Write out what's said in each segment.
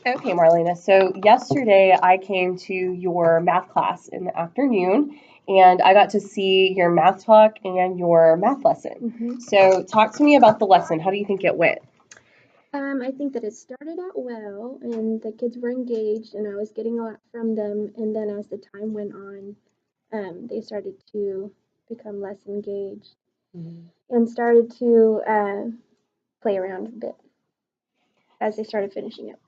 Okay, Marlena. So yesterday I came to your math class in the afternoon and I got to see your math talk and your math lesson. So talk to me about the lesson. How do you think it went? I think that it started out well, and the kids were engaged, and I was getting a lot from them. And then as the time went on, they started to become less engaged and started to play around a bit as they started finishing up.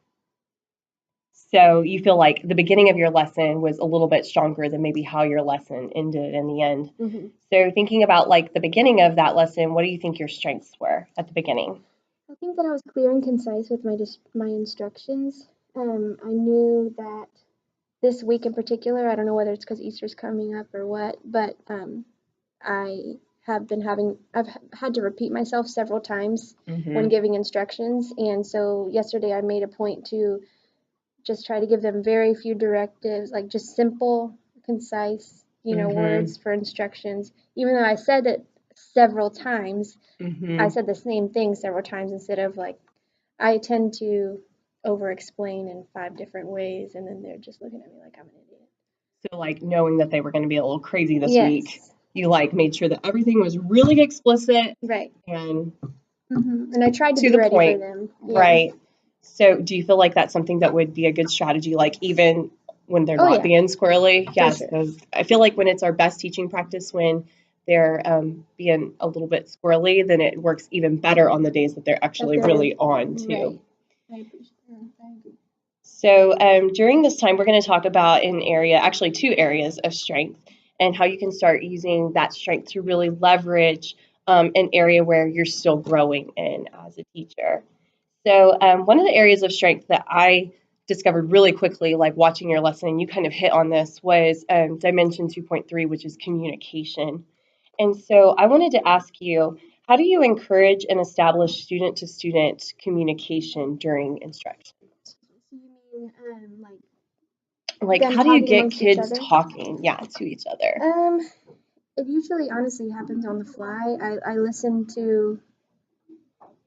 So you feel like the beginning of your lesson was a little bit stronger than maybe how your lesson ended in the end. So thinking about like the beginning of that lesson, what do you think your strengths were at the beginning? I think that I was clear and concise with my instructions. I knew that this week in particular, I don't know whether it's because Easter's coming up or what, but I I've had to repeat myself several times when giving instructions. And so yesterday I made a point to just try to give them very few directives, like just simple, concise, words for instructions. Even though I said it several times, I said the same thing several times instead of like, I tend to over explain in 5 different ways, and then they're just looking at me like I'm an idiot. So like knowing that they were going to be a little crazy this Yes. week, you like made sure that everything was really explicit Right. and And I tried to be the ready point. for them. Yeah. Right. So do you feel like that's something that would be a good strategy, like even when they're Oh, not yeah. being squirrely? Yes, sure. those, I feel like when it's our best teaching practice, when they're being a little bit squirrely, then it works even better on the days that they're actually really on too. Right. I appreciate that. I agree. So during this time, we're going to talk about an area, actually two areas of strength, and how you can start using that strength to really leverage an area where you're still growing in as a teacher. So one of the areas of strength that I discovered really quickly, like watching your lesson, you kind of hit on this, was Dimension 2.3, which is communication. And so I wanted to ask you, how do you encourage and establish student-to-student communication during instruction? So you mean Like, them how do you talking get amongst each kids other? talking, yeah, to each other? It usually honestly happens on the fly. I listen to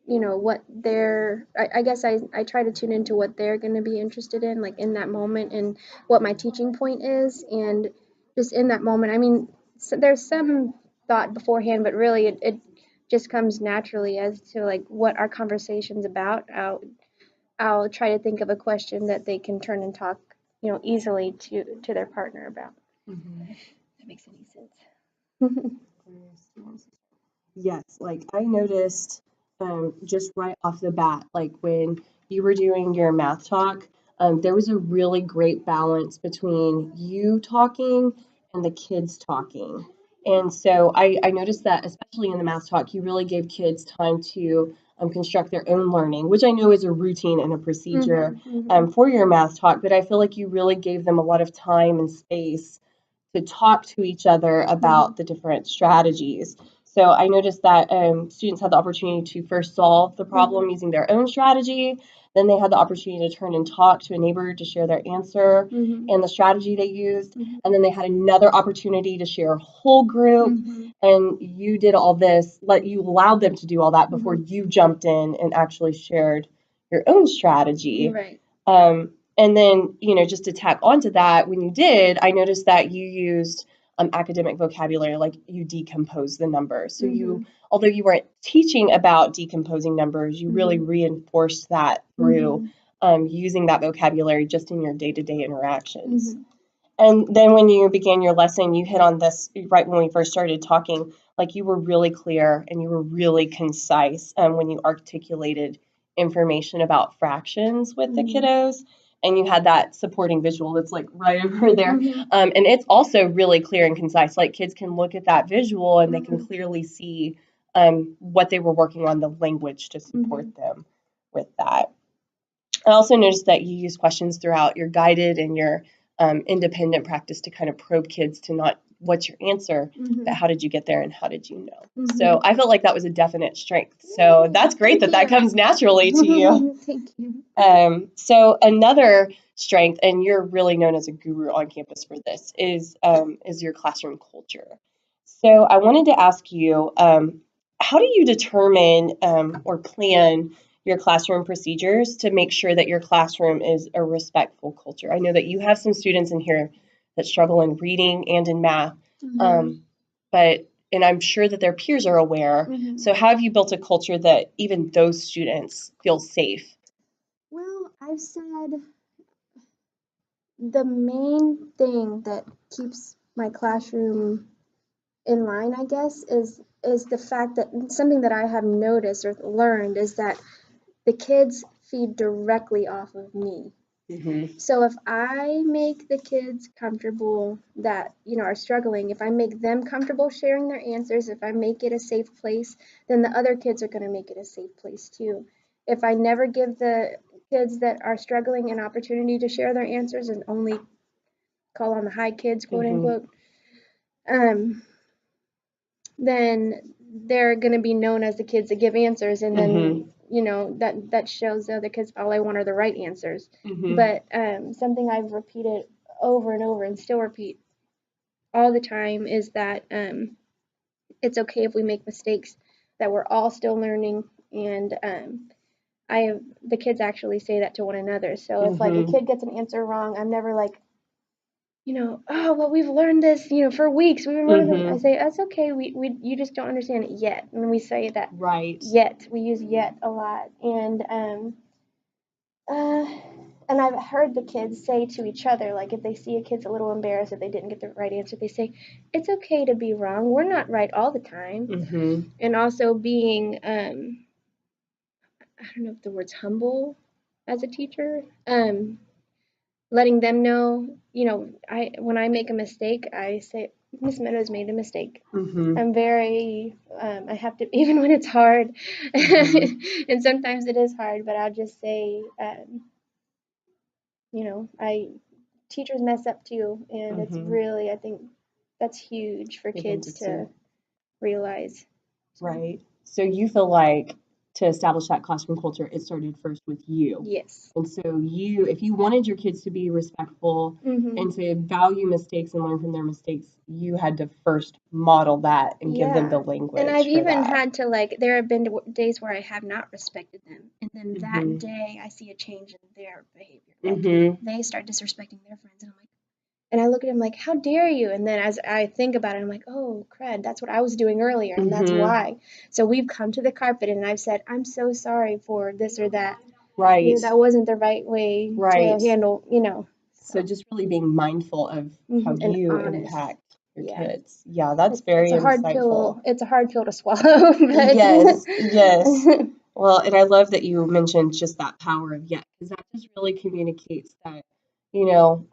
what they're I guess I try to tune into what they're going to be interested in, like in that moment, and what my teaching point is, and just in that moment. I mean, so there's some thought beforehand, but really it just comes naturally as to like what our conversation's about. I'll try to think of a question that they can turn and talk easily to their partner about. That makes any sense. Yes, like I noticed just right off the bat, like when you were doing your math talk, there was a really great balance between you talking and the kids talking. And so I noticed that, especially in the math talk, you really gave kids time to construct their own learning, which I know is a routine and a procedure for your math talk, but I feel like you really gave them a lot of time and space to talk to each other about the different strategies. So I noticed that students had the opportunity to first solve the problem using their own strategy. Then they had the opportunity to turn and talk to a neighbor to share their answer and the strategy they used. And then they had another opportunity to share a whole group. And you did all this, you allowed them to do all that before you jumped in and actually shared your own strategy. Right. And then, just to tack onto that, when you did, I noticed that you used academic vocabulary, like you decompose the numbers. So although you weren't teaching about decomposing numbers, you really reinforced that through using that vocabulary just in your day-to-day interactions. And then when you began your lesson, you hit on this right when we first started talking, like you were really clear and you were really concise when you articulated information about fractions with the kiddos. And you had that supporting visual that's like right over there. And it's also really clear and concise. Like kids can look at that visual and they can clearly see what they were working on, the language to support them with that. I also noticed that you use questions throughout your guided and your independent practice to kind of probe kids to not what's your answer, but how did you get there and how did you know? So I felt like that was a definite strength. So that's great that comes naturally to you. Thank you. So another strength, and you're really known as a guru on campus for this, is your classroom culture. So I wanted to ask you, how do you determine or plan your classroom procedures to make sure that your classroom is a respectful culture? I know that you have some students in here that struggle in reading and in math, and I'm sure that their peers are aware. So how have you built a culture that even those students feel safe? Well, I've said the main thing that keeps my classroom in line, I guess, is the fact that something that I have noticed or learned is that the kids feed directly off of me. So if I make the kids comfortable that, are struggling, if I make them comfortable sharing their answers, if I make it a safe place, then the other kids are going to make it a safe place too. If I never give the kids that are struggling an opportunity to share their answers and only call on the high kids, quote unquote, then they're going to be known as the kids that give answers, and then that shows the other kids all I want are the right answers. But something I've repeated over and over and still repeat all the time is that it's okay if we make mistakes, that we're all still learning, and the kids actually say that to one another. So if like a kid gets an answer wrong, I'm never like, oh, well, we've learned this, for weeks. We've been learning I say, that's okay. You just don't understand it yet. And we say that. Right. Yet. We use yet a lot. And I've heard the kids say to each other, like if they see a kid's a little embarrassed if they didn't get the right answer, they say, it's okay to be wrong. We're not right all the time. And also being, I don't know if the word's humble as a teacher. Letting them know, when I make a mistake, I say, Miss Meadows made a mistake. I'm very, I have to, even when it's hard, and sometimes it is hard, but I'll just say, teachers mess up too, and it's really, I think that's huge for kids to realize. Right. So you feel like to establish that classroom culture, it started first with you. Yes. And so if you wanted your kids to be respectful and to value mistakes and learn from their mistakes, you had to first model that and give them the language. And I've even had to, there have been days where I have not respected them. And then that day I see a change in their behavior. They start disrespecting their friends. And I'm like, and I look at them like, how dare you? And then as I think about it, I'm like, oh, crud, that's what I was doing earlier. And that's why. So we've come to the carpet and I've said, I'm so sorry for this or that. Right. That wasn't the right way to handle, So just really being mindful of how you impact your kids. Yeah, that's very insightful. It's a hard pill to swallow. But Yes. Well, and I love that you mentioned just that power of yet, because that just really communicates that,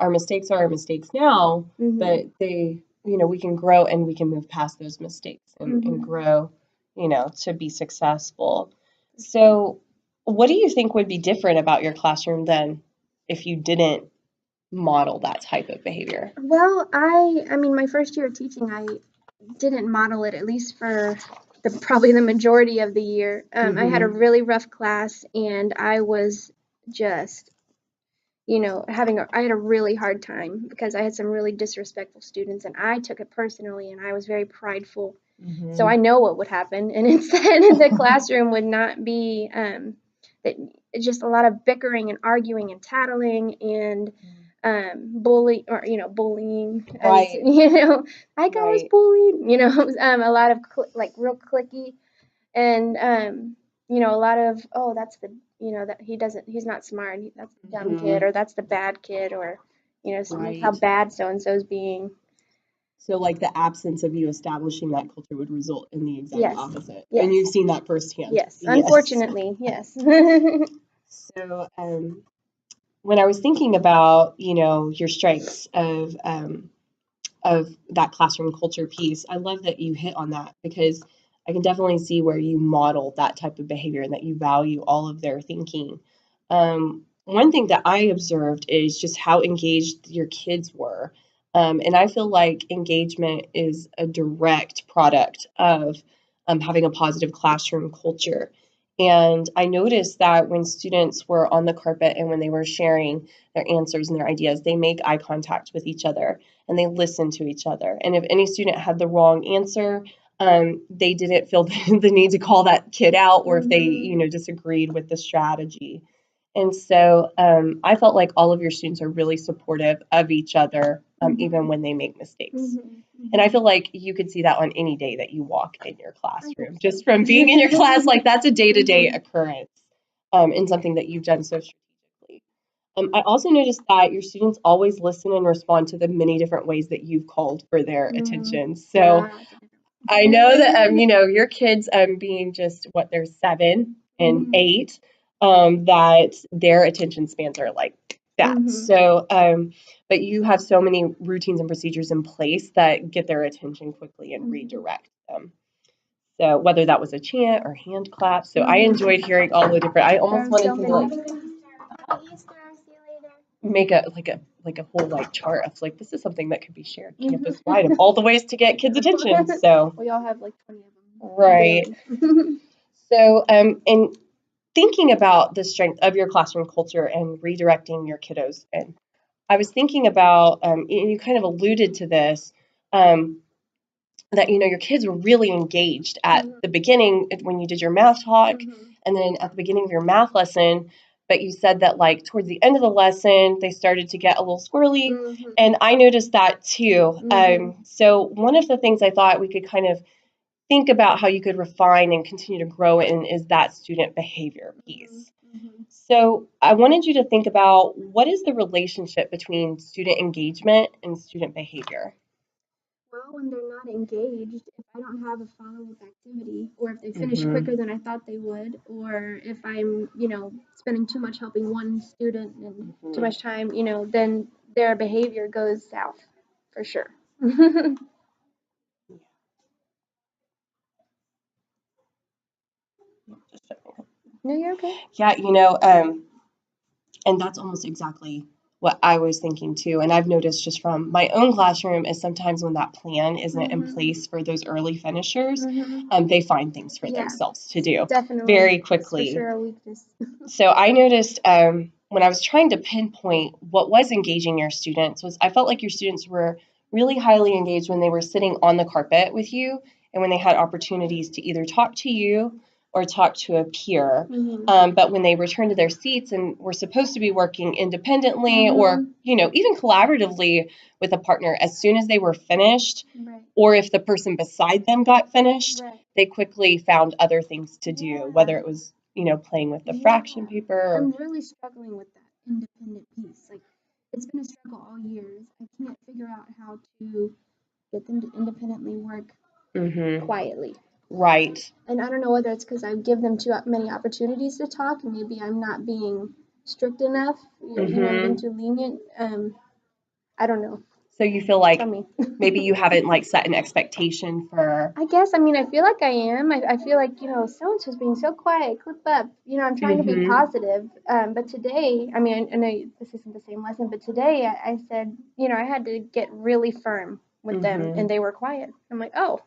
our mistakes are our mistakes now, but they, we can grow and we can move past those mistakes and grow, to be successful. So what do you think would be different about your classroom then if you didn't model that type of behavior? Well, I mean, my first year of teaching, I didn't model it, at least for probably the majority of the year. I had a really rough class, and I was just, I had a really hard time because I had some really disrespectful students, and I took it personally, and I was very prideful. So I know what would happen, and instead the classroom would not be just a lot of bickering and arguing and tattling and bullying. Right. I was bullied, a lot of real clicky, and a lot of, oh, that's the, that he's not smart, that's the dumb kid, or that's the bad kid, or how bad so and so's being. So like the absence of you establishing that culture would result in the exact opposite. Yes. And you've seen that firsthand. Yes, unfortunately, yes. So when I was thinking about, your strengths of that classroom culture piece, I love that you hit on that, because I can definitely see where you model that type of behavior and that you value all of their thinking. One thing that I observed is just how engaged your kids were. And I feel like engagement is a direct product of having a positive classroom culture. And I noticed that when students were on the carpet and when they were sharing their answers and their ideas, they make eye contact with each other and they listen to each other. And if any student had the wrong answer, they didn't feel the need to call that kid out, or if they, disagreed with the strategy. And so I felt like all of your students are really supportive of each other, even when they make mistakes. And I feel like you could see that on any day that you walk in your classroom, just from being in your class. Like, that's a day-to-day occurrence, and something that you've done so strategically. I also noticed that your students always listen and respond to the many different ways that you've called for their attention. So I know that, your kids, being just what, they're 7 and 8, that their attention spans are like that. So, but you have so many routines and procedures in place that get their attention quickly and redirect them. So whether that was a chant or hand clap. So I enjoyed hearing all the different, I almost wanted to make a whole chart of this is something that could be shared campus wide of all the ways to get kids' attention. So we all have 20 of them. Right. So in thinking about the strength of your classroom culture and redirecting your kiddos, and I was thinking about, and you kind of alluded to this, that your kids were really engaged at the beginning when you did your math talk, and then at the beginning of your math lesson. But you said that towards the end of the lesson, they started to get a little squirrely, and I noticed that too. So one of the things I thought we could kind of think about how you could refine and continue to grow in is that student behavior piece. So I wanted you to think about, what is the relationship between student engagement and student behavior? Well, when they're not engaged, if I don't have a follow-up activity, or if they finish quicker than I thought they would, or if I'm, spending too much helping one student and too much time, then their behavior goes south for sure. No, you're okay. Yeah, and that's almost exactly what I was thinking too. And I've noticed just from my own classroom is sometimes when that plan isn't in place for those early finishers, they find things for themselves to do very quickly. It's for sure a weakness. So I noticed when I was trying to pinpoint what was engaging your students, was I felt like your students were really highly engaged when they were sitting on the carpet with you, and when they had opportunities to either talk to you or talk to a peer. But when they returned to their seats and were supposed to be working independently, or, even collaboratively with a partner, as soon as they were finished, or if the person beside them got finished, they quickly found other things to do, whether it was, playing with the fraction paper. I'm really struggling with that independent piece. It's been a struggle all years. I can't figure out how to get them to independently work quietly. Right. And I don't know whether it's because I give them too many opportunities to talk, and maybe I'm not being strict enough, being too lenient. I don't know. So you feel like maybe you haven't set an expectation for. I guess, I feel like I am. I feel like, so-and-so's being so quiet, clip up. I'm trying to be positive. But today, I know this isn't the same lesson, but today I said, I had to get really firm with them, and they were quiet. I'm like, oh,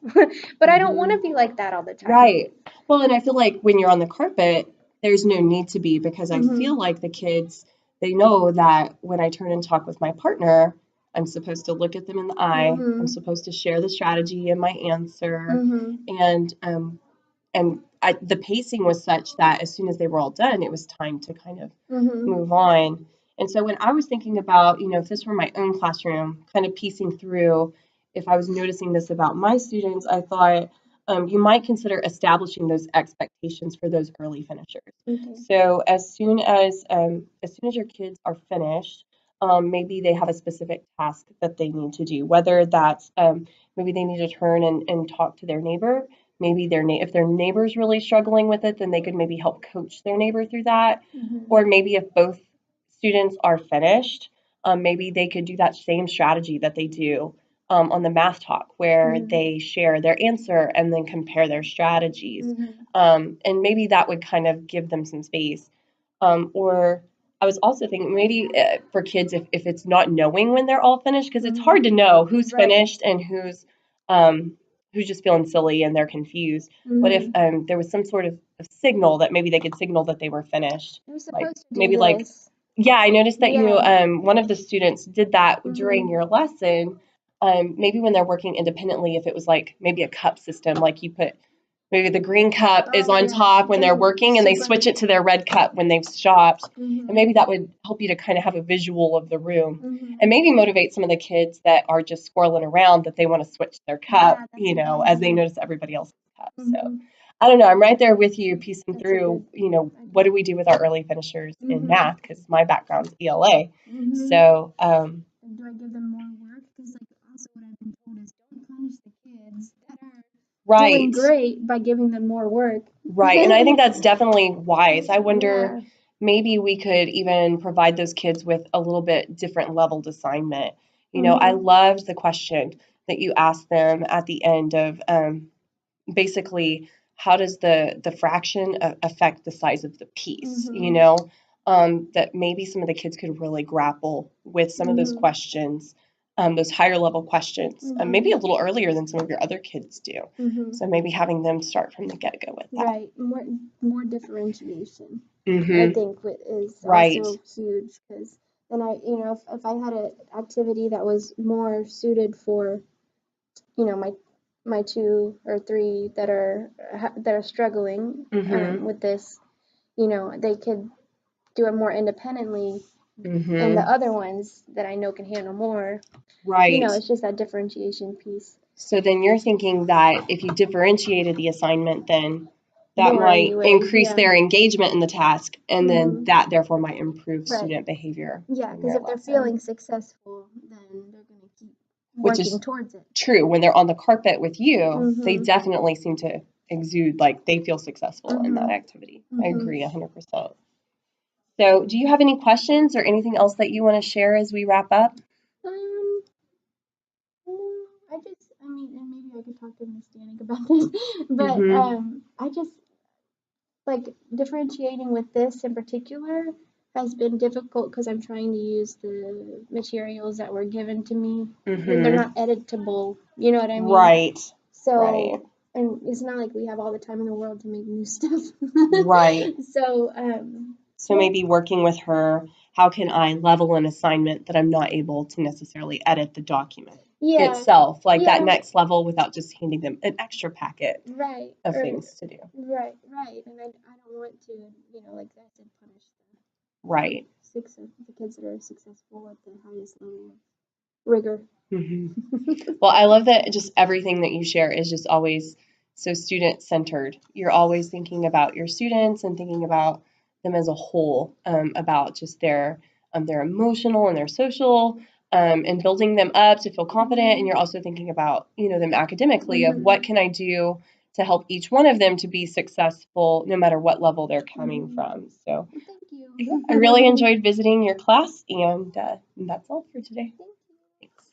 but I don't want to be like that all the time. Right. Well, and I feel like when you're on the carpet, there's no need to be, because I feel like the kids, they know that when I turn and talk with my partner, I'm supposed to look at them in the eye. I'm supposed to share the strategy and my answer. And the pacing was such that as soon as they were all done, it was time to kind of move on. And so when I was thinking about, if this were my own classroom, kind of piecing through, if I was noticing this about my students, I thought you might consider establishing those expectations for those early finishers. So as soon as your kids are finished, maybe they have a specific task that they need to do, whether that's maybe they need to turn and talk to their neighbor. Maybe if their neighbor's really struggling with it, then they could maybe help coach their neighbor through that. Or maybe if both students are finished, maybe they could do that same strategy that they do on the math talk, where they share their answer and then compare their strategies. And maybe that would kind of give them some space. Or I was also thinking maybe for kids, if it's not knowing when they're all finished, because it's hard to know who's finished and who's just feeling silly and they're confused. What if there was some sort of signal that maybe they could signal that they were finished? You're supposed to do this. Yeah, I noticed that you one of the students did that during your lesson. maybe when they're working independently, if it was like maybe a cup system, like you put maybe the green cup is on top when they're working and they switch it to their red cup when they've stopped. And maybe that would help you to kind of have a visual of the room and maybe motivate some of the kids that are just squirreling around that they want to switch their cup, as they notice everybody else's cup. So I don't know. I'm right there with you piecing through, what do we do with our early finishers in math? Because my background's ELA. So, do I give them more work? Because also what I've been told is don't punish the kids that are doing great by giving them more work. Right. And I think that's definitely wise. I wonder maybe we could even provide those kids with a little bit different leveled assignment. I loved the question that you asked them at the end of basically how does the fraction affect the size of the piece, that maybe some of the kids could really grapple with some of those questions, those higher level questions, maybe a little earlier than some of your other kids do. So maybe having them start from the get-go with that. Right, more differentiation, I think is also huge, because then if I had an activity that was more suited for, my 2 or 3 that are struggling with this, they could do it more independently, and the other ones that I know can handle more, it's just that differentiation piece. So then you're thinking that if you differentiated the assignment, then that might increase their engagement in the task, and then that therefore might improve student behavior. Yeah, because if they're feeling successful, then they're going to keep working towards it. True. When they're on the carpet with you, they definitely seem to exude like they feel successful in that activity. I agree 100%. So do you have any questions or anything else that you want to share as we wrap up? And maybe I could talk to Miss Danik about this, but I just, differentiating with this in particular has been difficult because I'm trying to use the materials that were given to me. And they're not editable, you know what I mean? Right. So, and it's not like we have all the time in the world to make new stuff. Right. So maybe working with her, how can I level an assignment that I'm not able to necessarily edit the document itself, that next level without just handing them an extra packet of things to do. Right. And I don't want to, like I said, punish the kids that are successful at the highest level of rigor. Well, I love that just everything that you share is just always so student-centered. You're always thinking about your students and thinking about them as a whole, about just their emotional and their social, and building them up to feel confident. And you're also thinking about, them academically of what can I do to help each one of them to be successful no matter what level they're coming from. So thank you. I really enjoyed visiting your class, and that's all for today. Thanks.